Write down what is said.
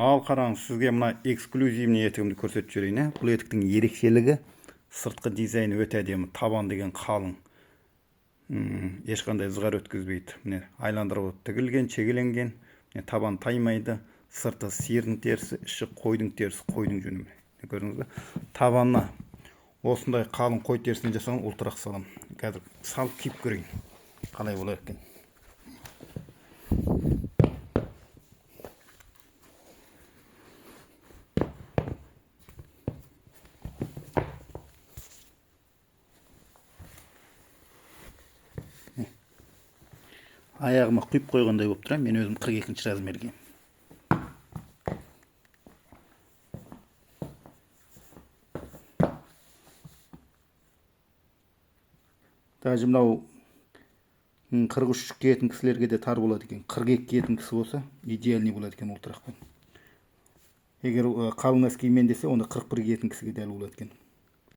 Ал қараңыз, сізге мына эксклюзивный етігімді көрсетіп жіберейін. Бұл етіктің ерекшелігі сыртқы дизайны өте әдемі. Табан деген қалың. Ешқандай ызғар өткізбейді. Міне айландырып тігілген, шегеленген. Табан таймайды. Сырты сиырдың терісі, іші қойдың терісі, қойдың жүні. Көрдіңіз бе? Табанына осындай қалың қой терісінен жасалған ұлтырақ салам. Қазір салып киіп көрейін. Қалай болар екен. Аяғыма құйып қойғандай болып тұр. Мен өзім 42-ші размерге. Даже мынау 43 киетін кісілерге де тар болады екен. 42 киетін кісі болса, идеальный болады екен ұлтырақпен. Егер қалың нәскимен десе, онда 41 киетін кісіге дәл болады екен.